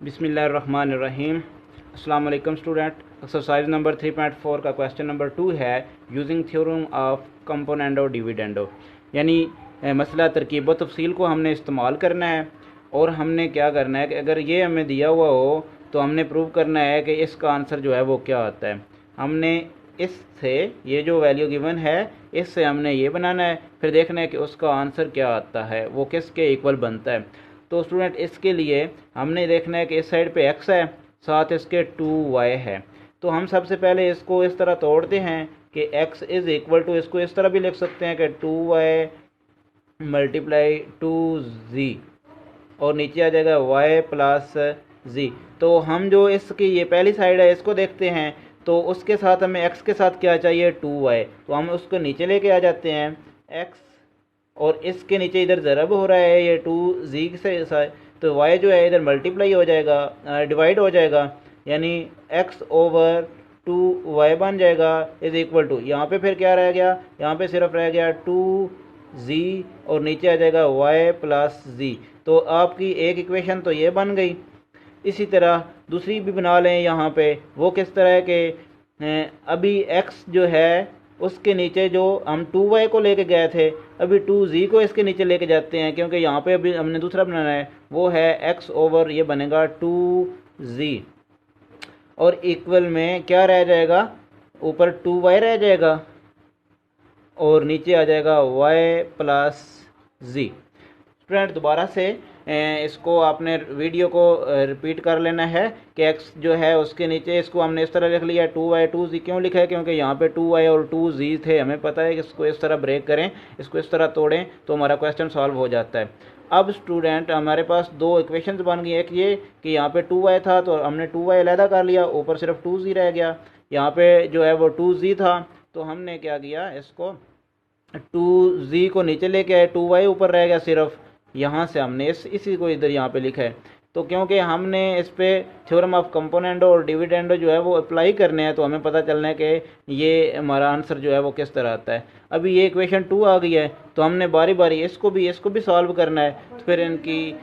बिस्मिल्लाहिर्रहमानिर्रहीम। अस्सलाम वालेकुम स्टूडेंट। एक्सरसाइज नंबर 3.4 का क्वेश्चन नंबर 2 है using theorem of componendo dividendo, यानी मसला तरकीब व तफसील को हमने इस्तेमाल करना है। और हमने क्या करना है कि अगर ये हमें दिया हुआ हो तो हमने प्रूव करना है कि इसका आंसर जो है वो क्या आता है। हमने इससे ये जो वैल्यू गिवन है इससे हमने ये बनाना है, फिर देखना है कि उसका आंसर क्या आता है, वो किसके इक्वल बनता है। तो स्टूडेंट इसके लिए हमने देखना है कि इस साइड पे x है, साथ इसके 2y है। तो हम सबसे पहले इसको इस तरह तोड़ते हैं कि x इज़ इक्वल टू, इसको इस तरह भी लिख सकते हैं कि 2y मल्टीप्लाई 2z और नीचे आ जाएगा y प्लस z। तो हम जो इसकी ये पहली साइड है इसको देखते हैं, तो उसके साथ हमें x के साथ क्या चाहिए 2y, तो हम उसको नीचे लेके आ जाते हैं x और इसके नीचे इधर ज़रब हो रहा है ये 2z से, तो y जो है इधर मल्टीप्लाई हो जाएगा, डिवाइड हो जाएगा, यानी x ओवर 2y बन जाएगा इज इक्वल टू, यहाँ पे फिर क्या रह गया, यहाँ पे सिर्फ रह गया 2z और नीचे आ जाएगा y प्लस z। तो आपकी एक इक्वेशन तो ये बन गई। इसी तरह दूसरी भी बना लें यहाँ पे, वो किस तरह है कि अभी x जो है उसके नीचे जो हम 2y को लेके गए थे, अभी 2z को इसके नीचे लेके जाते हैं, क्योंकि यहाँ पे अभी हमने दूसरा बनाना है, वो है x ओवर ये बनेगा 2z और इक्वल में क्या रह जाएगा, ऊपर 2y रह जाएगा और नीचे आ जाएगा y प्लस z। स्टूडेंट दोबारा से इसको आपने वीडियो को रिपीट कर लेना है कि x जो है उसके नीचे इसको हमने इस तरह लिख लिया 2y 2z। क्यों लिखा है, क्योंकि यहाँ पे 2y और 2z थे, हमें पता है कि इसको इस तरह ब्रेक करें, इसको इस तरह तोड़ें तो हमारा क्वेश्चन सॉल्व हो जाता है। अब स्टूडेंट हमारे पास दो इक्वेशंस बन गई, एक ये कि यहाँ पे 2y था तो हमने 2y अलहदा कर लिया, ऊपर सिर्फ 2z रह गया। यहाँ पे जो है वो 2z था तो हमने क्या किया, इसको 2z को नीचे लेके आए, 2y ऊपर रह गया सिर्फ, यहाँ से हमने इसी को इधर यहाँ पे लिखा है। तो क्योंकि हमने इस पे थ्योरम ऑफ कंपोनेंडो और डिविडेंडो जो है वो अप्लाई करने हैं, तो हमें पता चलना है कि ये हमारा आंसर जो है वो किस तरह आता है। अभी ये इक्वेशन 2 आ गई है तो हमने बारी बारी इसको भी सॉल्व करना है। तो फिर इनकी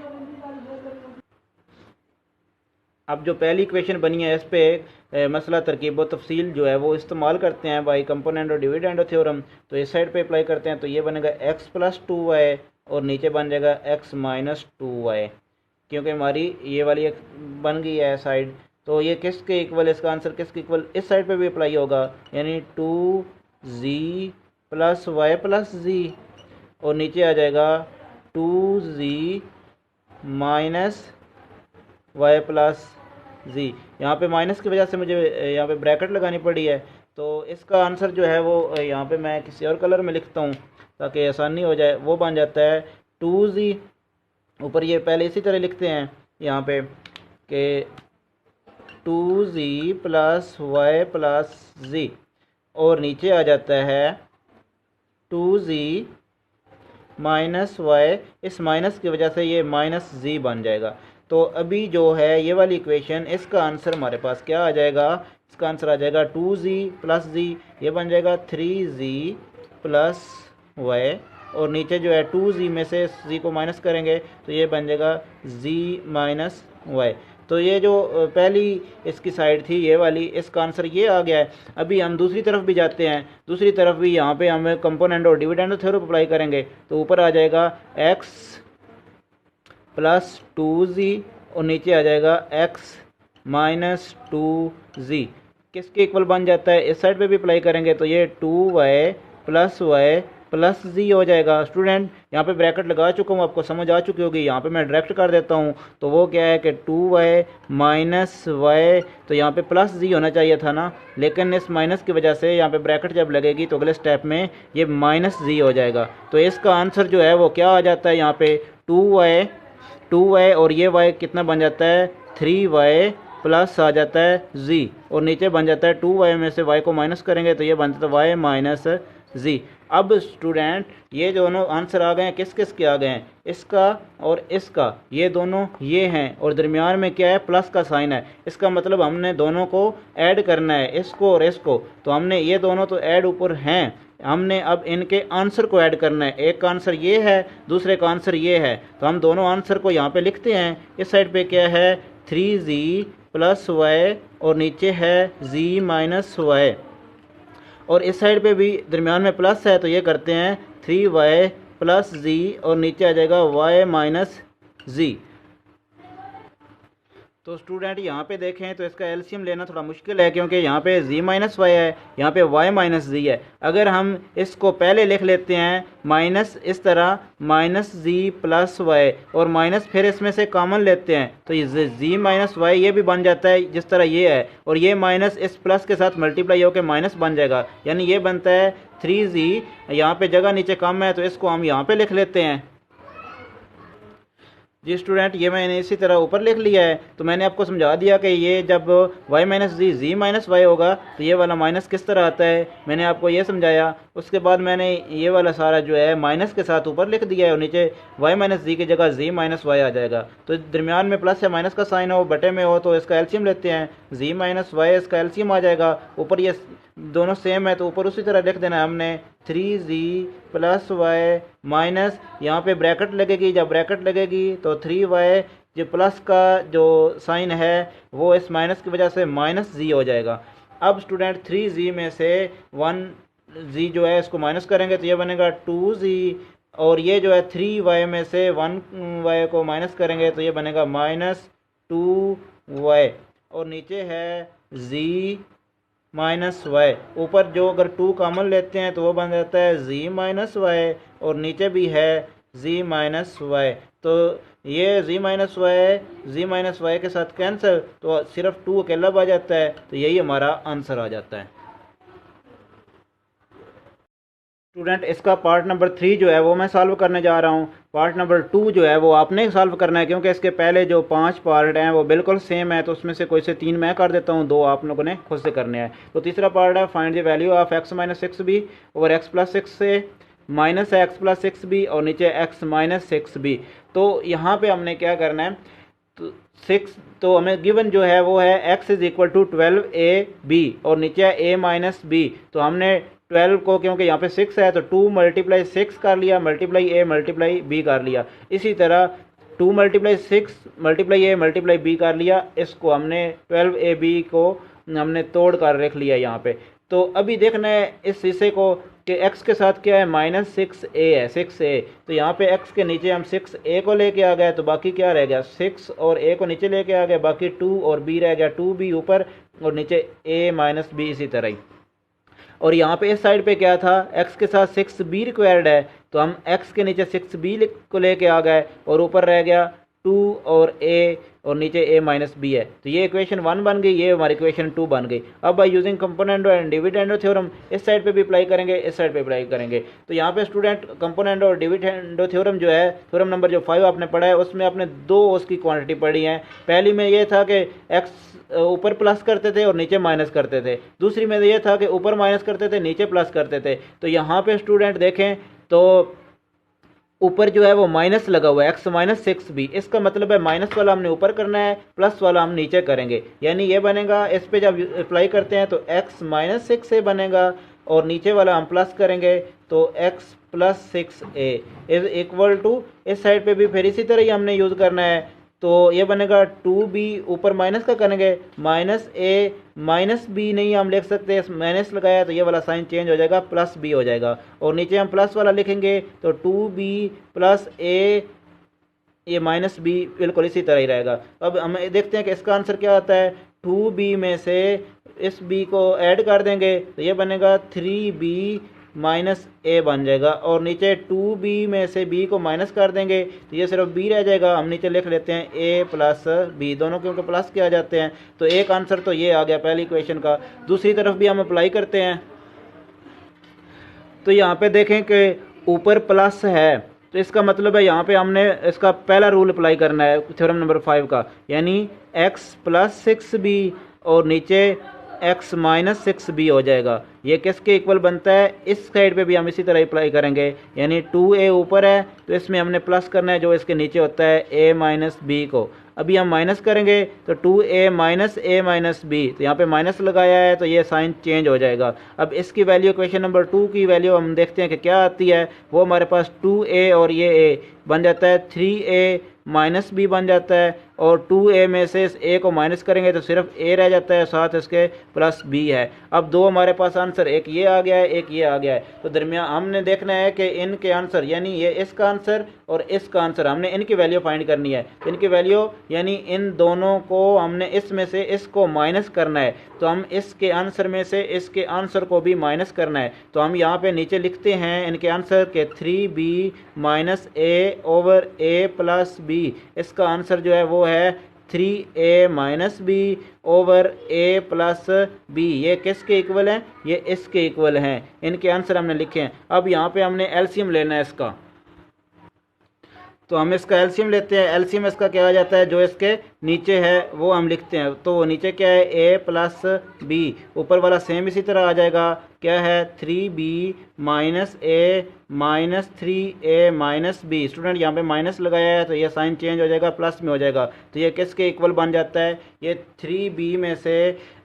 अब जो पहली इक्वेशन बनी है इस पे मसला तरकीब व तफसील जो है वो इस्तेमाल करते हैं बाई कंपोनेंडो डिविडेंडो थ्योरम। तो इस साइड पे अप्लाई करते हैं तो ये बनेगा x प्लस 2y और नीचे बन जाएगा x माइनस 2y, क्योंकि हमारी ये वाली बन गई है साइड। तो ये किसके इक्वल, इसका आंसर किसके इक्वल, इस साइड पे भी अप्लाई होगा, यानी 2z plus y plus z और नीचे आ जाएगा 2z minus y plus z। यहाँ पे माइनस की वजह से मुझे यहाँ पे ब्रैकेट लगानी पड़ी है, तो इसका आंसर जो है वो यहाँ पे मैं किसी और कलर में लिखता हूँ ताकि आसानी हो जाए। वो बन जाता है 2z, ऊपर ये पहले इसी तरह लिखते हैं यहाँ पे कि 2z plus y plus z और नीचे आ जाता है 2z माइनस y, इस माइनस की वजह से ये माइनस z बन जाएगा। तो अभी जो है ये वाली इक्वेशन, इसका आंसर हमारे पास क्या आ जाएगा, इसका आंसर आ जाएगा 2z प्लस z, ये बन जाएगा 3z प्लस y और नीचे जो है 2z में से z को माइनस करेंगे तो ये बन जाएगा z माइनस y। तो ये जो पहली इसकी साइड थी ये वाली, इसका आंसर ये आ गया है। अभी हम दूसरी तरफ भी जाते हैं, दूसरी तरफ भी यहाँ पे हमें कंपोनेंट और डिविडेंडो थ्योरम अप्लाई करेंगे तो ऊपर आ जाएगा x प्लस 2z और नीचे आ जाएगा x माइनस 2z, किसके इक्वल बन जाता है, इस साइड पे भी अप्लाई करेंगे तो ये 2y plus y plus z हो जाएगा। स्टूडेंट यहाँ पे ब्रैकेट लगा चुका हूँ, आपको समझ आ चुकी होगी, यहाँ पे मैं डायरेक्ट कर देता हूँ। तो वो क्या है कि 2y माइनस y, तो यहाँ पे प्लस z होना चाहिए था ना, लेकिन इस माइनस की वजह से यहाँ पे ब्रैकेट जब लगेगी तो अगले स्टेप में ये माइनस z हो जाएगा। तो इसका आंसर जो है वो क्या आ जाता है, यहाँ पे 2y और ये y कितना बन जाता है 3y प्लस आ जाता है z और नीचे बन जाता है 2y में से y को माइनस करेंगे तो ये बन जाता है y माइनस z। अब स्टूडेंट ये दोनों आंसर आ गए हैं, किस किस के आ गए हैं, इसका और इसका, ये दोनों ये हैं और दरमियान में क्या है प्लस का साइन है। इसका मतलब हमने दोनों को ऐड करना है, इसको और इसको। तो हमने ये दोनों तो ऐड ऊपर हैं, हमने अब इनके आंसर को ऐड करना है। एक का आंसर ये है, दूसरे का आंसर ये है, तो हम दोनों आंसर को यहाँ पे लिखते हैं। इस साइड पे क्या है 3z प्लस वाई और नीचे है z माइनस वाई, और इस साइड पे भी दरमियान में प्लस है तो ये करते हैं 3y प्लस z और नीचे आ जाएगा y माइनस z। तो स्टूडेंट यहाँ पे देखें तो इसका एलसीएम लेना थोड़ा मुश्किल है क्योंकि यहाँ पे z माइनस वाई है, यहाँ पे y माइनस z है। अगर हम इसको पहले लिख लेते हैं माइनस इस तरह माइनस z प्लस वाई और माइनस फिर इसमें से कॉमन लेते हैं तो ये z माइनस वाई ये भी बन जाता है जिस तरह ये है, और ये माइनस इस प्लस के साथ मल्टीप्लाई होकर माइनस बन जाएगा, यानी ये बनता है 3z। यहाँ पे जगह नीचे कम है तो इसको हम यहाँ पे लिख लेते हैं। जी स्टूडेंट, ये मैंने इसी तरह ऊपर लिख लिया है। तो मैंने आपको समझा दिया कि ये जब y माइनस जी माइनस वाई होगा तो ये वाला माइनस किस तरह आता है, मैंने आपको ये समझाया। उसके बाद मैंने ये वाला सारा जो है माइनस के साथ ऊपर लिख दिया है और नीचे y माइनस जी की जगह z माइनस वाई आ जाएगा। तो दरमियान में प्लस या माइनस का साइन हो, बटे में हो, तो इसका एलसीएम लेते हैं, z माइनस वाई इसका एलसीएम आ जाएगा। ऊपर ये दोनों सेम है तो ऊपर उसी तरह लिख देना है हमने 3z प्लस वाई माइनस, यहाँ पे ब्रैकेट लगेगी, जब ब्रैकेट लगेगी तो 3y जो प्लस का जो साइन है वो इस माइनस की वजह से माइनस z हो जाएगा। अब स्टूडेंट 3z में से 1z जो है इसको माइनस करेंगे तो ये बनेगा 2z, और ये जो है 3y में से 1y को माइनस करेंगे तो ये बनेगा माइनस 2y, और नीचे है z माइनस वाई। ऊपर जो अगर 2 कॉमन लेते हैं तो वो बन जाता है z माइनस वाई, और नीचे भी है z माइनस वाई। तो ये z माइनस वाई के साथ कैंसिल, तो सिर्फ 2 अकेला आ जाता है, तो यही हमारा आंसर आ जाता है। स्टूडेंट, इसका पार्ट नंबर 3 जो है वो मैं सॉल्व करने जा रहा हूँ। पार्ट नंबर 2 जो है वो आपने सॉल्व करना है क्योंकि इसके पहले जो 5 पार्ट हैं वो बिल्कुल सेम है, तो उसमें से कोई से 3 मैं कर देता हूँ, 2 आप लोगों ने खुद से करने हैं। तो तीसरा पार्ट है find the value of x minus 6b over x plus 6 से माइनस है x प्लस 6b और नीचे x माइनस 6b। तो यहाँ पे हमने क्या करना है, तो 6 तो हमें गिवन जो है वो है x is equal to 12ab और नीचे है a माइनस b। तो हमने 12 को क्योंकि यहाँ पे 6 है तो 2 मल्टीप्लाई 6 कर लिया, मल्टीप्लाई a मल्टीप्लाई b कर लिया। इसी तरह 2 multiply 6 multiply a multiply b कर लिया। इसको हमने 12ab को हमने तोड़ कर रख लिया यहाँ पे। तो अभी देखना है इस हिस्से को कि x के साथ क्या है, माइनस 6a है, 6a। तो यहाँ पे x के नीचे हम 6a को लेके आ गए तो बाकी क्या रह गया, 6 और a को नीचे लेके आ गए, बाकी 2 और b रह गया, 2b ऊपर और नीचे a माइनस b इसी तरह ही। और यहाँ पे इस साइड पे क्या था, x के साथ 6b रिक्वायर्ड है तो हम x के नीचे 6b को लेके आ गए और ऊपर रह गया 2 और a और नीचे a माइनस b है। तो ये इक्वेशन 1 बन गई, ये हमारी इक्वेशन 2 बन गई। अब by using component and dividendo theorem इस साइड पे भी अप्लाई करेंगे, इस साइड पे अप्लाई करेंगे। तो यहाँ पे स्टूडेंट कंपोनेंट और डिविडेंडो थ्योरम जो है, थ्योरम नंबर जो 5 आपने पढ़ा है उसमें आपने 2 उसकी क्वांटिटी पढ़ी है। पहली में ये था कि x ऊपर प्लस करते थे और नीचे माइनस करते थे, दूसरी में ये था कि ऊपर माइनस करते थे नीचे प्लस करते थे। तो यहाँ पे स्टूडेंट देखें तो ऊपर जो है वो माइनस लगा हुआ है, x माइनस 6b, इसका मतलब है माइनस वाला हमने ऊपर करना है, प्लस वाला हम नीचे करेंगे। यानी ये बनेगा, इस पे जब अप्लाई करते हैं तो x माइनस 6a बनेगा और नीचे वाला हम प्लस करेंगे तो x plus 6a is equal to, इस साइड पे भी फिर इसी तरह ही हमने यूज़ करना है। तो ये बनेगा 2b, ऊपर माइनस का करेंगे माइनस a माइनस b नहीं हम लिख सकते, माइनस लगाया तो ये वाला साइन चेंज हो जाएगा, प्लस b हो जाएगा, और नीचे हम प्लस वाला लिखेंगे तो 2b प्लस a, ये माइनस b बिल्कुल इसी तरह ही रहेगा। अब हम देखते हैं कि इसका आंसर क्या आता है। 2b में से इस b को ऐड कर देंगे तो ये बनेगा 3b माइनस a बन जाएगा, और नीचे 2b में से b को माइनस कर देंगे तो ये सिर्फ b रह जाएगा। हम नीचे लिख लेते हैं a प्लस b, दोनों क्योंकि प्लस के आ जाते हैं। तो एक आंसर तो ये आ गया पहली इक्वेशन का। दूसरी तरफ भी हम अप्लाई करते हैं तो यहाँ पे देखें कि ऊपर प्लस है तो इसका मतलब है यहाँ पे हमने इसका पहला रूल अप्लाई करना है थ्योरम नंबर 5 का, यानी x प्लस 6b और नीचे x माइनस 6b हो जाएगा। ये किसके इक्वल बनता है, इस साइड पे भी हम इसी तरह अप्लाई करेंगे, यानी 2a ऊपर है तो इसमें हमने प्लस करना है जो इसके नीचे होता है a माइनस b को। अभी हम माइनस करेंगे तो 2a minus a minus b, तो यहाँ पे माइनस लगाया है तो ये साइन चेंज हो जाएगा। अब इसकी वैल्यू इक्वेशन नंबर 2 की वैल्यू हम देखते हैं कि क्या आती है। वो हमारे पास 2a और ये a बन जाता है 3a माइनस b बन जाता है, और 2a में से इस a को माइनस करेंगे तो सिर्फ a रह जाता है, साथ इसके प्लस b है। अब दो हमारे पास आंसर, एक ये आ गया है, एक ये आ गया है। तो दरमियान हमने देखना है कि इनके आंसर, यानी ये इसका आंसर और इसका आंसर, हमने इनकी वैल्यू फाइंड करनी है। तो इनकी वैल्यू यानी इन दोनों को हमने इसमें से इसको माइनस करना है। तो हम इसके आंसर में से इसके आंसर को भी माइनस करना है। तो हम यहाँ पे नीचे लिखते हैं इनके आंसर के 3b minus a over a plus b। इसका आंसर जो है वो है 3a minus b over a plus b। ये किसके इक्वल हैं? ये इसके इक्वल हैं। इनके आंसर हमने लिखे हैं। अब यहाँ पे हमने एलसीएम लेना है इसका, तो हम इसका एलसीएम लेते हैं। एलसीएम इसका क्या आ जाता है, जो इसके नीचे है वो हम लिखते हैं। तो नीचे क्या है, a प्लस b, ऊपर वाला सेम इसी तरह आ जाएगा। क्या है, 3b minus a minus 3a minus b। Student यहाँ पे माइनस लगाया है तो ये साइन चेंज हो जाएगा, प्लस में हो जाएगा। तो ये किसके इक्वल बन जाता है, ये 3b में से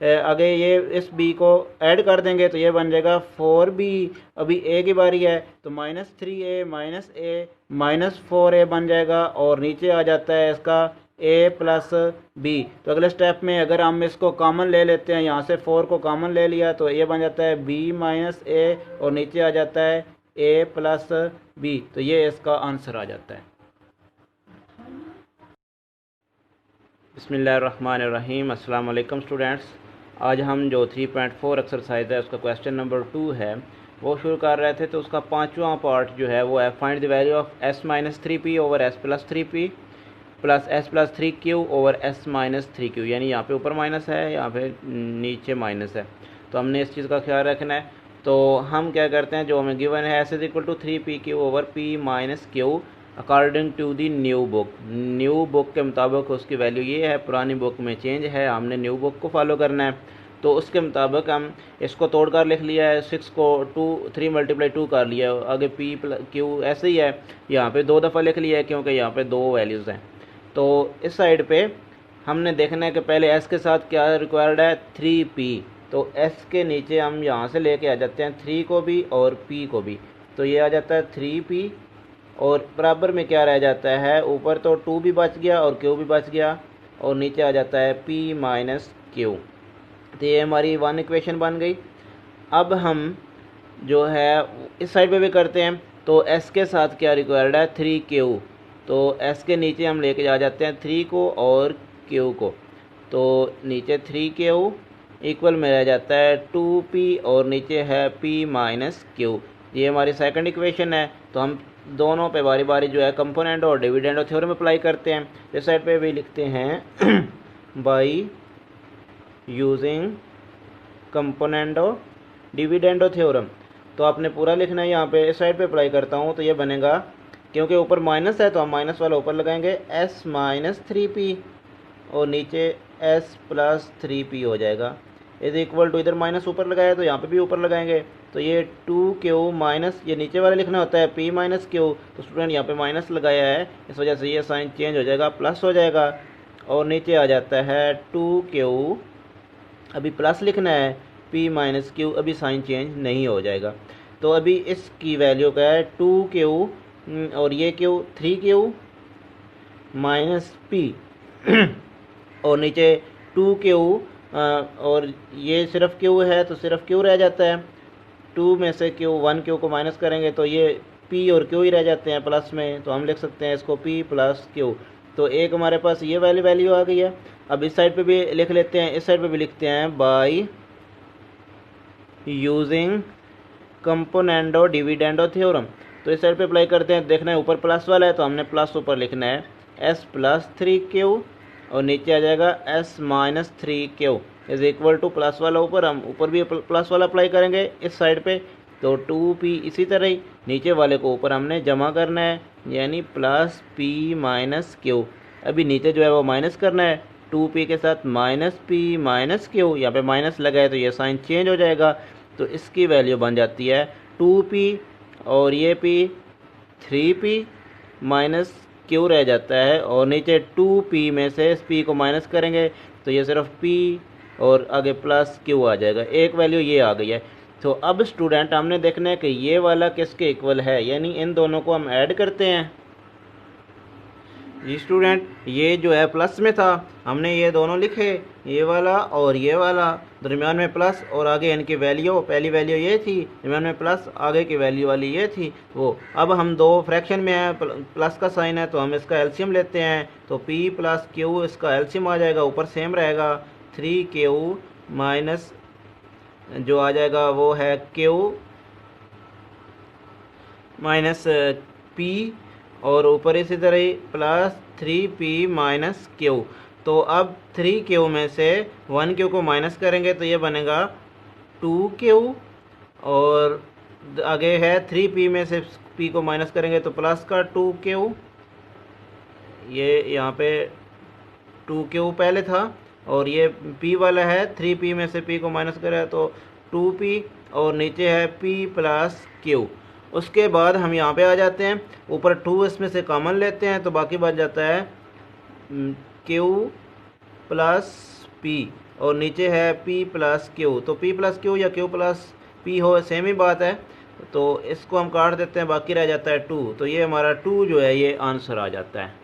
आगे ये इस b को ऐड कर देंगे तो ये बन जाएगा 4b। अभी a की बारी है तो minus 3a minus a minus 4a बन जाएगा, और नीचे आ जाता है इसका a प्लस b। तो अगले स्टेप में अगर हम इसको कॉमन ले लेते हैं, यहाँ से 4 को कॉमन ले लिया तो ये बन जाता है b माइनस a, और नीचे आ जाता है a प्लस b। तो ये इसका आंसर आ जाता है। बिस्मिल्लाहिर्रहमानिर्रहीम। अस्सलाम वालेकुम स्टूडेंट्स। आज हम जो 3.4 एक्सरसाइज है उसका क्वेश्चन नंबर 2 है वो शुरू कर रहे थे। तो उसका पाँचवा पार्ट जो है वो है find the value of s minus 3p over s plus 3p plus s plus 3q over s minus 3q। यानी यहाँ पे ऊपर माइनस है, यहाँ पे नीचे माइनस है, तो हमने इस चीज़ का ख्याल रखना है। तो हम क्या करते हैं, जो हमें गिवन है s is equal to 3pq over p minus q according to the new book. New book के मुताबिक उसकी वैल्यू ये है, पुरानी बुक में चेंज है, हमने न्यू बुक को फॉलो करना है। तो उसके मुताबिक हम इसको तोड़ कर लिख लिया है, 6 को 3 मल्टीप्लाई 2 कर लिया, आगे p प्लस q ऐसे ही है, यहाँ पे 2 दफ़ा लिख लिया है क्योंकि यहाँ पे 2 वैल्यूज़ हैं। तो इस साइड पे हमने देखना है कि पहले s के साथ क्या रिक्वायर्ड है, 3p। तो s के नीचे हम यहाँ से लेके आ जाते हैं 3 को भी और p को भी, तो ये आ जाता है 3p, और बराबर में क्या रह जाता है, ऊपर तो 2 भी बच गया और q भी बच गया, और नीचे आ जाता है p माइनस q। तो ये हमारी वन इक्वेशन बन गई। अब हम जो है इस साइड पे भी करते हैं। तो s के साथ क्या रिक्वायर्ड है, 3q। तो s के नीचे हम लेके आ जाते हैं 3 को और q को, तो नीचे 3q इक्वल में रह जाता है 2p, और नीचे है p माइनस q। ये हमारी सेकंड इक्वेशन है। तो हम दोनों पे बारी बारी जो है कंपोनेंट और डिविडेंडो थ्योरम अप्लाई करते हैं। इस साइड पे भी लिखते हैं by using componendo dividendo theorem. तो आपने पूरा लिखना है, यहाँ पे इस साइड पे अप्लाई करता हूँ तो ये बनेगा, क्योंकि ऊपर माइनस है तो हम माइनस वाला ऊपर लगाएंगे, s माइनस 3p और नीचे s प्लस 3p हो जाएगा, इज इक्वल टू, इधर माइनस ऊपर लगाया तो यहाँ पे भी ऊपर लगाएंगे। तो ये 2q माइनस, ये नीचे वाला लिखना होता है p माइनस q, तो स्टूडेंट यहाँ पे माइनस लगाया है, इस वजह से ये साइन चेंज हो जाएगा, प्लस हो जाएगा, और नीचे आ जाता है 2q, अभी प्लस लिखना है, p माइनस q, अभी साइन चेंज नहीं हो जाएगा। तो अभी इसकी वैल्यू क्या है, 2q और ये q 3q माइनस p और नीचे 2q और ये सिर्फ q है तो सिर्फ q रह जाता है। 2 में से q 1q को माइनस करेंगे तो ये p और q ही रह जाते हैं प्लस में, तो हम लिख सकते हैं इसको p प्लस q। तो एक हमारे पास ये वाली वैल्यू आ गई है। अब इस साइड पे भी लिख लेते हैं, इस साइड पे भी लिखते हैं by using componendo dividendo theorem. तो इस साइड पे अप्लाई करते हैं, देखना है ऊपर प्लस वाला है तो हमने प्लस ऊपर लिखना है, s प्लस 3q और नीचे आ जाएगा s minus 3q is equal to, plus वाला ऊपर, हम ऊपर भी प्लस वाला अप्लाई करेंगे इस साइड पे, तो 2p इसी तरह ही नीचे वाले को ऊपर हमने जमा करना है, यानी प्लस p माइनस q। अभी नीचे जो है वो माइनस करना है, 2p के साथ माइनस p माइनस q, यहाँ पे माइनस लगा है तो ये साइन चेंज हो जाएगा। तो इसकी वैल्यू बन जाती है 2p और ये p 3p माइनस q रह जाता है, और नीचे 2p में से इस p को माइनस करेंगे तो ये सिर्फ p और आगे प्लस q आ जाएगा। एक वैल्यू ये आ गई है। तो अब स्टूडेंट हमने देखना है कि ये वाला किसके इक्वल है, यानी इन दोनों को हम ऐड करते हैं। जी स्टूडेंट, ये जो है प्लस में था, हमने ये दोनों लिखे, ये वाला और ये वाला, दरमियान में प्लस और आगे इनकी वैल्यू, पहली वैल्यू ये थी, दरमियान में प्लस, आगे की वैल्यू वाली ये थी वो। अब हम दो फ्रैक्शन में हैं, प्लस का साइन है तो हम इसका एलसीएम लेते हैं, तो p प्लस क्यू इसका एलसीएम आ जाएगा, ऊपर सेम रहेगा, 3q माइनस जो आ जाएगा वो है q माइनस p, और ऊपर इसी तरह ही प्लस 3p माइनस क्यू। तो अब 3q में से 1q को माइनस करेंगे तो ये बनेगा 2q, और आगे है 3p में से p को माइनस करेंगे तो प्लस का 2q, ये यहाँ पे 2q पहले था, और ये p वाला है, 3p में से p को माइनस करें तो 2p, और नीचे है p प्लस q। उसके बाद हम यहाँ पे आ जाते हैं, ऊपर 2 इसमें से कॉमन लेते हैं तो बाकी बच जाता है q प्लस p, और नीचे है p प्लस q। तो p प्लस q या q प्लस p हो, सेम ही बात है, तो इसको हम काट देते हैं, बाकी रह जाता है 2। तो ये हमारा 2 जो है ये आंसर आ जाता है।